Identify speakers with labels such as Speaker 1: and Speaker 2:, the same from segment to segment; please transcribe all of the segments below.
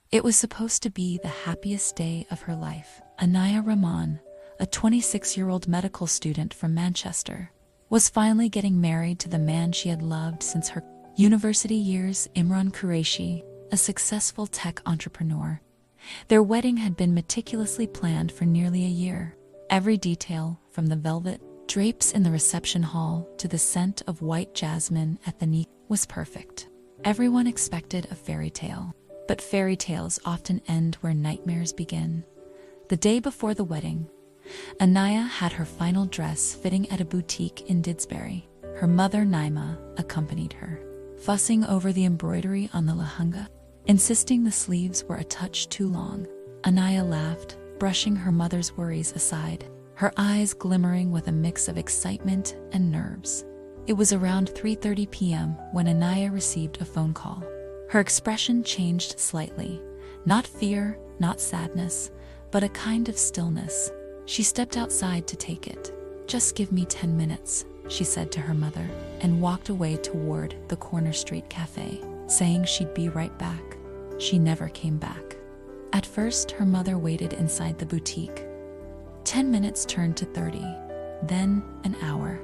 Speaker 1: It was supposed to be the happiest day of her life. Anaya Rahman, a 26-year-old medical student from Manchester, was finally getting married to the man she had loved since her university years, Imran Qureshi, a successful tech entrepreneur. Their wedding had been meticulously planned for nearly a year. Every detail, from the velvet drapes in the reception hall to the scent of white jasmine at the nikah, was perfect. Everyone expected a fairy tale, but fairy tales often end where nightmares begin. The day before the wedding, Anaya had her final dress fitting at a boutique in Didsbury. Her mother, Naima, accompanied her, fussing over the embroidery on the lehenga, insisting the sleeves were a touch too long. Anaya laughed, brushing her mother's worries aside, her eyes glimmering with a mix of excitement and nerves. It was around 3:30 p.m. when Anaya received a phone call. Her expression changed slightly. Not fear, not sadness, but a kind of stillness. She stepped outside to take it. "Just give me 10 minutes, she said to her mother, and walked away toward the corner street cafe, saying she'd be right back. She never came back. At first, her mother waited inside the boutique. 10 minutes turned to 30, then an hour.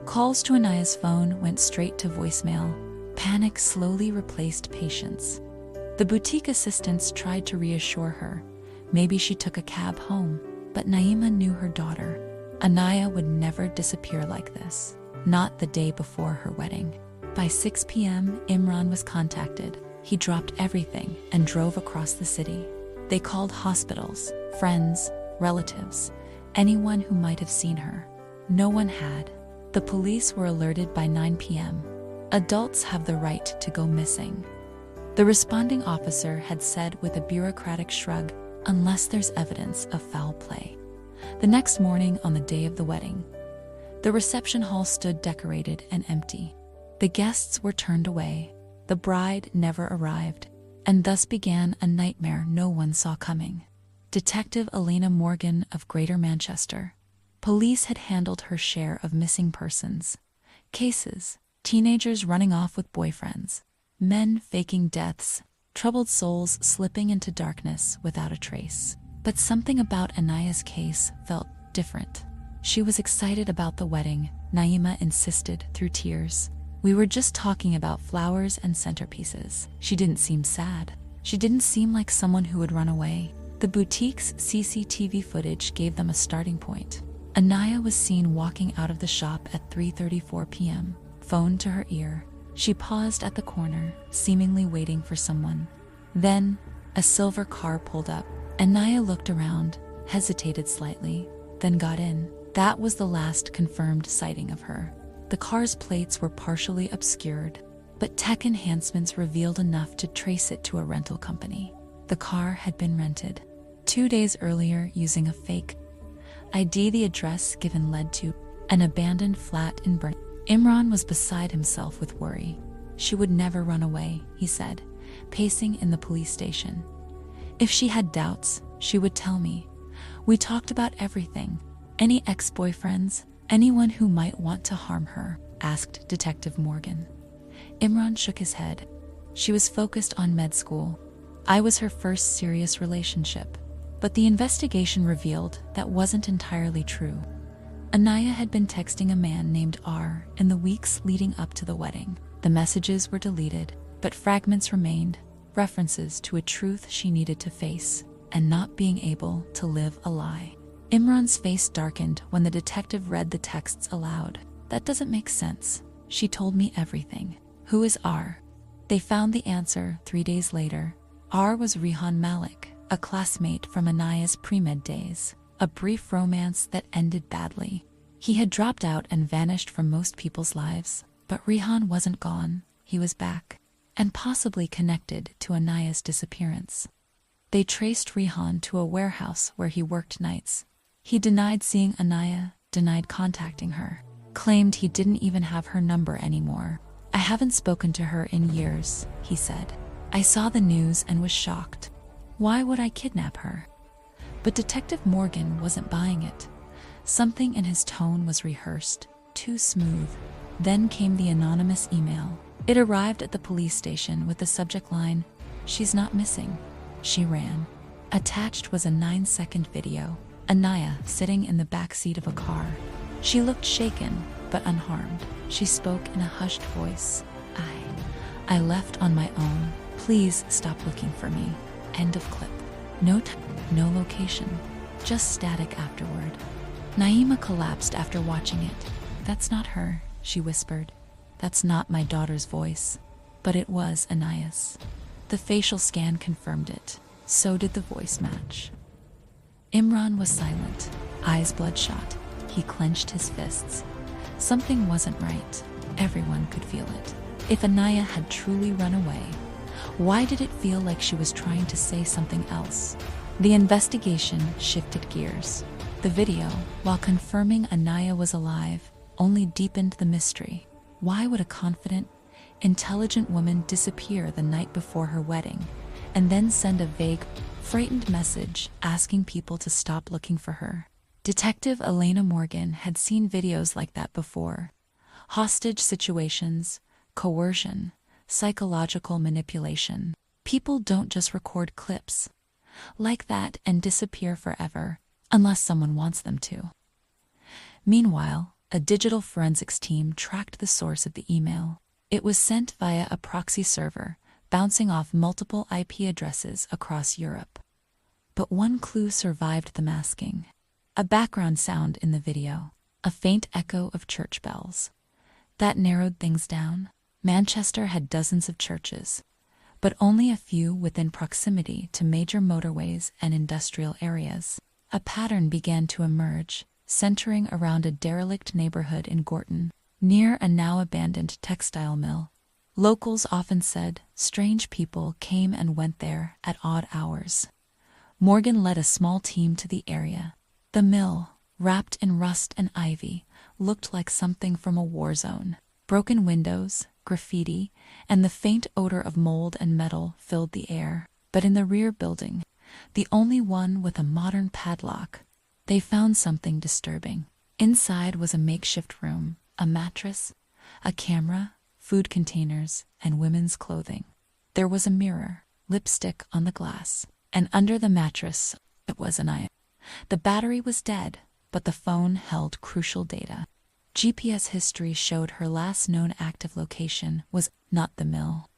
Speaker 1: Calls to Anaya's phone went straight to voicemail. Panic slowly replaced patience. The boutique assistants tried to reassure her. Maybe she took a cab home, but Naima knew her daughter. Anaya would never disappear like this, not the day before her wedding. By 6 p.m., Imran was contacted. He dropped everything and drove across the city. They called hospitals, friends, relatives, anyone who might have seen her. No one had. The police were alerted by 9 p.m. Adults have the right to go missing. The responding officer had said with a bureaucratic shrug, unless there's evidence of foul play. The next morning, on the day of the wedding, the reception hall stood decorated and empty. The guests were turned away. The bride never arrived, and thus began a nightmare no one saw coming. Detective Elena Morgan of Greater Manchester. Police had handled her share of missing persons cases, teenagers running off with boyfriends, men faking deaths, troubled souls slipping into darkness without a trace. But something about Anaya's case felt different. She was excited about the wedding, Naima insisted through tears. We were just talking about flowers and centerpieces. She didn't seem sad. She didn't seem like someone who would run away. The boutique's CCTV footage gave them a starting point. Anaya was seen walking out of the shop at 3:34 p.m., phone to her ear. She paused at the corner, seemingly waiting for someone. Then, a silver car pulled up. Anaya looked around, hesitated slightly, then got in. That was the last confirmed sighting of her. The car's plates were partially obscured, but tech enhancements revealed enough to trace it to a rental company. The car had been rented 2 days earlier using a fake ID. The address given led to an abandoned flat in Bern. Imran was beside himself with worry. She would never run away, he said, pacing in the police station. If she had doubts, she would tell me. We talked about everything. Any ex-boyfriends, anyone who might want to harm her, asked Detective Morgan. Imran shook his head. She was focused on med school. I was her first serious relationship. But the investigation revealed that wasn't entirely true. Anaya had been texting a man named R in the weeks leading up to the wedding. The messages were deleted, but fragments remained, references to a truth she needed to face, and not being able to live a lie. Imran's face darkened when the detective read the texts aloud. That doesn't make sense. She told me everything. Who is R? They found the answer 3 days later. R was Rehan Malik, a classmate from Anaya's pre-med days. A brief romance that ended badly. He had dropped out and vanished from most people's lives, but Rehan wasn't gone. He was back, and possibly connected to Anaya's disappearance. They traced Rehan to a warehouse where he worked nights. He denied seeing Anaya, denied contacting her, claimed he didn't even have her number anymore. I haven't spoken to her in years, he said. I saw the news and was shocked. Why would I kidnap her? But Detective Morgan wasn't buying it. Something in his tone was rehearsed, too smooth. Then came the anonymous email. It arrived at the police station with the subject line, "She's not missing." She ran. Attached was a 9-second video. Anaya sitting in the back seat of a car. She looked shaken, but unharmed. She spoke in a hushed voice. I left on my own. Please stop looking for me. End of clip. No time, no location. Just static afterward. Naima collapsed after watching it. That's not her, she whispered. That's not my daughter's voice. But it was Anaya's. The facial scan confirmed it. So did the voice match. Imran was silent, eyes bloodshot. He clenched his fists. Something wasn't right. Everyone could feel it. If Anaya had truly run away, why did it feel like she was trying to say something else? The investigation shifted gears. The video, while confirming Anaya was alive, only deepened the mystery. Why would a confident, intelligent woman disappear the night before her wedding and then send a vague, frightened message asking people to stop looking for her? Detective Elena Morgan had seen videos like that before. Hostage situations, coercion, psychological manipulation. People don't just record clips like that and disappear forever unless someone wants them to. Meanwhile, a digital forensics team tracked the source of the email. It was sent via a proxy server, bouncing off multiple IP addresses across Europe. But one clue survived the masking. A background sound in the video, a faint echo of church bells. That narrowed things down. Manchester had dozens of churches, but only a few within proximity to major motorways and industrial areas. A pattern began to emerge, centering around a derelict neighborhood in Gorton, near a now abandoned textile mill. Locals often said strange people came and went there at odd hours. Morgan led a small team to the area. The mill, wrapped in rust and ivy, looked like something from a war zone. Broken windows, graffiti, and the faint odor of mold and metal filled the air. But in the rear building, the only one with a modern padlock, they found something disturbing. Inside was a makeshift room, a mattress, a camera, food containers, and women's clothing. There was a mirror, lipstick on the glass, and under the mattress, it was Anaya. The battery was dead, but the phone held crucial data. GPS history showed her last known active location was not the mill.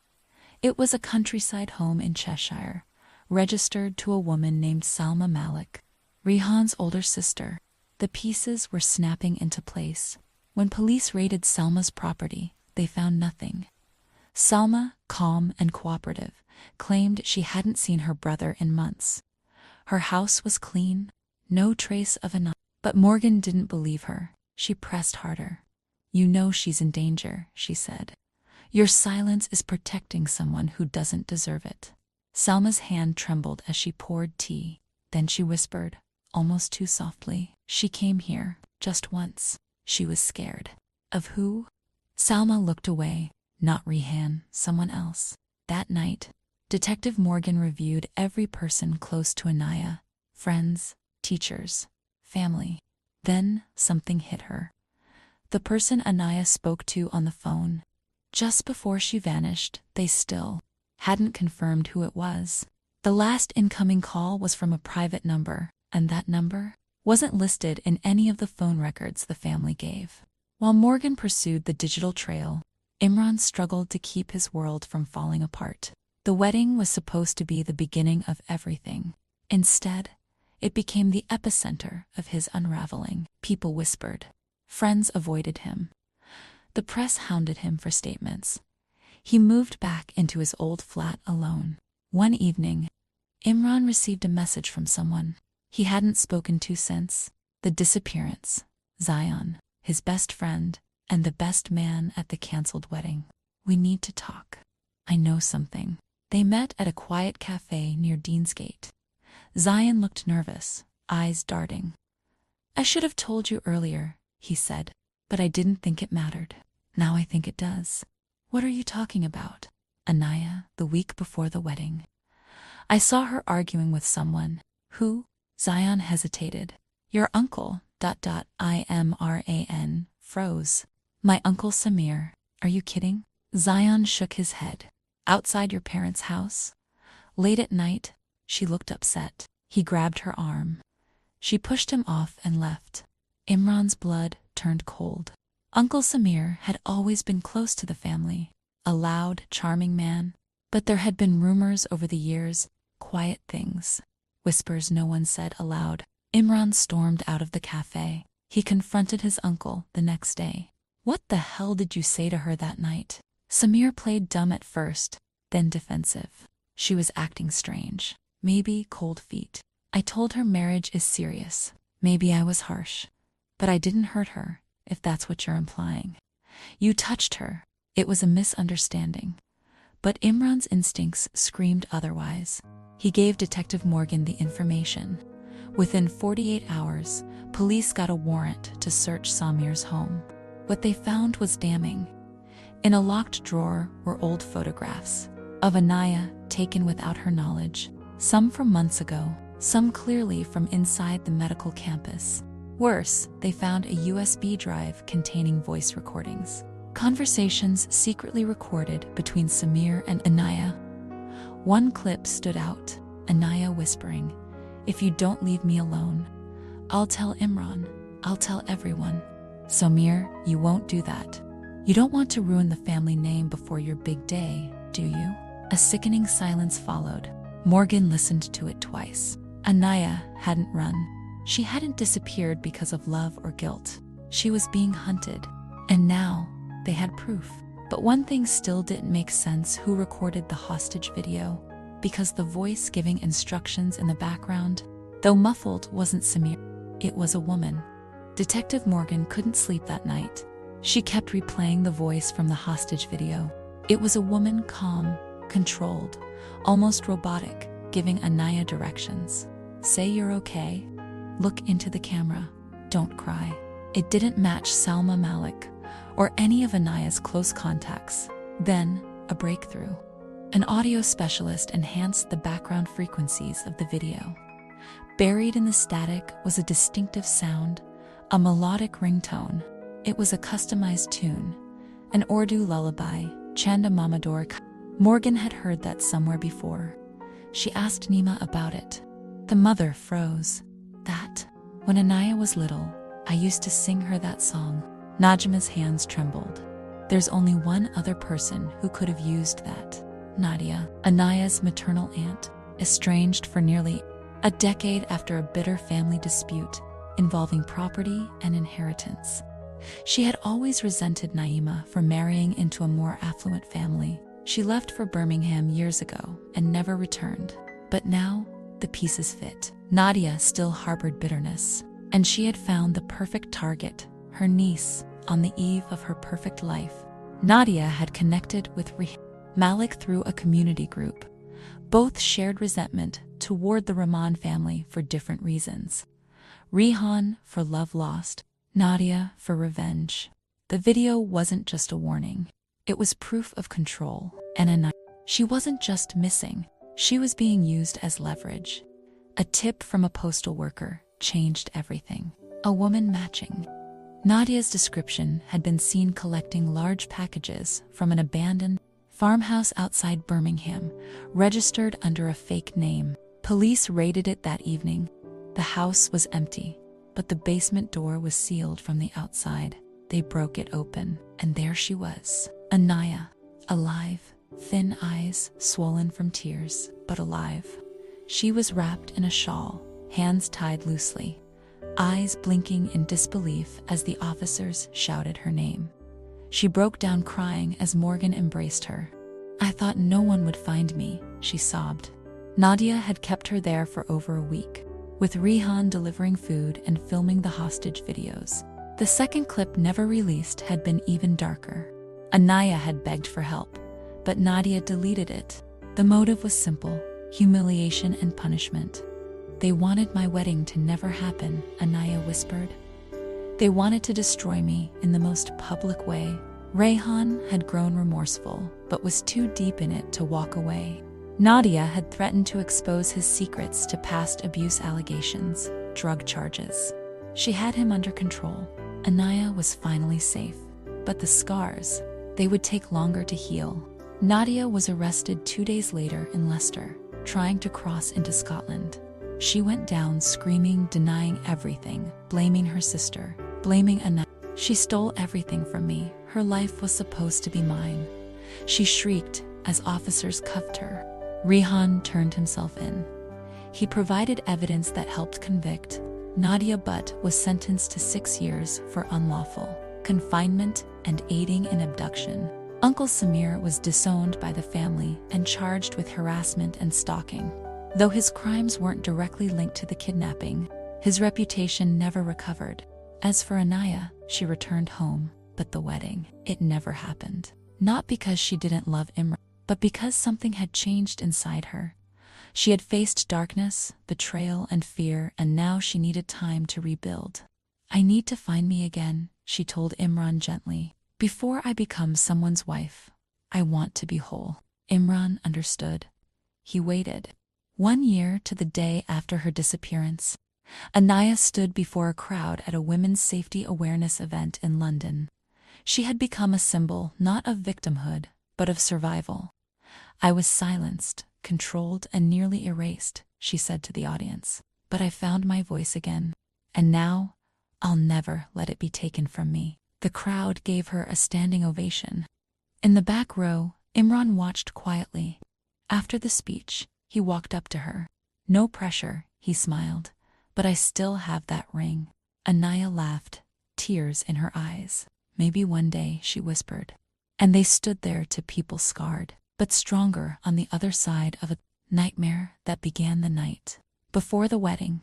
Speaker 1: It was a countryside home in Cheshire, registered to a woman named Salma Malik, Rehan's older sister. The pieces were snapping into place. When police raided Salma's property, they found nothing. Salma, calm and cooperative, claimed she hadn't seen her brother in months. Her house was clean, no trace of Anaya. But Morgan didn't believe her. She pressed harder. You know she's in danger, she said. Your silence is protecting someone who doesn't deserve it. Salma's hand trembled as she poured tea. Then she whispered, almost too softly, she came here, just once. She was scared. Of who? Salma looked away. Not Rehan, someone else. That night, Detective Morgan reviewed every person close to Anaya, friends, teachers, family. Then something hit her. The person Anaya spoke to on the phone. Just before she vanished, they still hadn't confirmed who it was. The last incoming call was from a private number, and that number wasn't listed in any of the phone records the family gave. While Morgan pursued the digital trail, Imran struggled to keep his world from falling apart. The wedding was supposed to be the beginning of everything. Instead, it became the epicenter of his unraveling. People whispered. Friends avoided him. The press hounded him for statements. He moved back into his old flat alone. One evening, Imran received a message from someone he hadn't spoken to since. The disappearance. Zion, his best friend, and the best man at the canceled wedding. We need to talk. I know something. They met at a quiet cafe near Deansgate. Zion looked nervous, eyes darting. I should have told you earlier, he said, but I didn't think it mattered. Now I think it does. What are you talking about? Anaya, the week before the wedding. I saw her arguing with someone. Who? Zion hesitated. Your uncle, Imran, froze. My uncle Samir. Are you kidding? Zion shook his head. Outside your parents' house? Late at night? She looked upset. He grabbed her arm. She pushed him off and left. Imran's blood turned cold. Uncle Samir had always been close to the family, a loud, charming man. But there had been rumors over the years, quiet things, whispers no one said aloud. Imran stormed out of the cafe. He confronted his uncle the next day. "What the hell did you say to her that night?" Samir played dumb at first, then defensive. She was acting strange. Maybe cold feet. "I told her marriage is serious. Maybe I was harsh. But I didn't hurt her, if that's what you're implying. You touched her. It was a misunderstanding." But Imran's instincts screamed otherwise. He gave Detective Morgan the information. Within 48 hours, police got a warrant to search Samir's home. What they found was damning. In a locked drawer were old photographs of Anaya taken without her knowledge, some from months ago, some clearly from inside the medical campus. Worse, they found a USB drive containing voice recordings. Conversations secretly recorded between Samir and Anaya. One clip stood out, Anaya whispering, "If you don't leave me alone, I'll tell Imran, I'll tell everyone." "Samir, you won't do that. You don't want to ruin the family name before your big day, do you?" A sickening silence followed. Morgan listened to it twice. Anaya hadn't run. She hadn't disappeared because of love or guilt. She was being hunted. And now, they had proof. But one thing still didn't make sense: who recorded the hostage video? Because the voice giving instructions in the background, though muffled, wasn't Samir. It was a woman. Detective Morgan couldn't sleep that night. She kept replaying the voice from the hostage video. It was a woman, calm, controlled, almost robotic, giving Anaya directions. "Say you're okay. Look into the camera. Don't cry." It didn't match Salma Malik or any of Anaya's close contacts. Then, a breakthrough. An audio specialist enhanced the background frequencies of the video. Buried in the static was a distinctive sound, a melodic ringtone. It was a customized tune, an Urdu lullaby, Chanda Mamador. Morgan had heard that somewhere before. She asked Nima about it. The mother froze. "That? When Anaya was little, I used to sing her that song." Najma's hands trembled. "There's only one other person who could have used that. Nadia, Anaya's maternal aunt, estranged for nearly a decade after a bitter family dispute involving property and inheritance. She had always resented Naima for marrying into a more affluent family. She left for Birmingham years ago and never returned. But now, the pieces fit. Nadia still harbored bitterness, and she had found the perfect target, her niece, on the eve of her perfect life. Nadia had connected with Malik through a community group. Both shared resentment toward the Rahman family for different reasons. Rihan for love lost, Nadia for revenge. The video wasn't just a warning. It was proof of control. And Anaya, she wasn't just missing. She was being used as leverage. A tip from a postal worker changed everything. A woman matching Nadia's description had been seen collecting large packages from an abandoned farmhouse outside Birmingham, registered under a fake name. Police raided it that evening. The house was empty, but the basement door was sealed from the outside. They broke it open, and there she was, Anaya, alive, thin eyes swollen from tears, but alive. She was wrapped in a shawl, hands tied loosely, eyes blinking in disbelief as the officers shouted her name. She broke down crying as Morgan embraced her. "I thought no one would find me," she sobbed. Nadia had kept her there for over a week, with Rihan delivering food and filming the hostage videos. The second clip, never released, had been even darker. Anaya had begged for help, but Nadia deleted it. The motive was simple: humiliation and punishment. "They wanted my wedding to never happen," Anaya whispered. "They wanted to destroy me in the most public way." Rayhan had grown remorseful, but was too deep in it to walk away. Nadia had threatened to expose his secrets to past abuse allegations, drug charges. She had him under control. Anaya was finally safe. But the scars, they would take longer to heal. Nadia was arrested 2 days later in Leicester. trying to cross into Scotland. She went down screaming, denying everything, blaming her sister, blaming Anaya. She stole everything from me. Her life was supposed to be mine. She shrieked as officers cuffed her. Rihan turned himself in. He provided evidence that helped convict. Nadia Butt was sentenced to 6 years for unlawful confinement and aiding in abduction. Uncle Samir was disowned by the family and charged with harassment and stalking. Though his crimes weren't directly linked to the kidnapping, his reputation never recovered. As for Anaya, she returned home, but the wedding, it never happened. Not because she didn't love Imran, but because something had changed inside her. She had faced darkness, betrayal, and fear, and now she needed time to rebuild. "I need to find me again," she told Imran gently. "Before I become someone's wife, I want to be whole." Imran understood. He waited. 1 year to the day after her disappearance, Anaya stood before a crowd at a women's safety awareness event in London. She had become a symbol not of victimhood, but of survival. "I was silenced, controlled, and nearly erased," she said to the audience. "But I found my voice again. And now, I'll never let it be taken from me." The crowd gave her a standing ovation. In the back row, Imran watched quietly. After the speech, he walked up to her. "No pressure," he smiled, "but I still have that ring." Anaya laughed, tears in her eyes. "Maybe one day," she whispered. And they stood there, to people scarred, but stronger, on the other side of a nightmare that began the night before the wedding.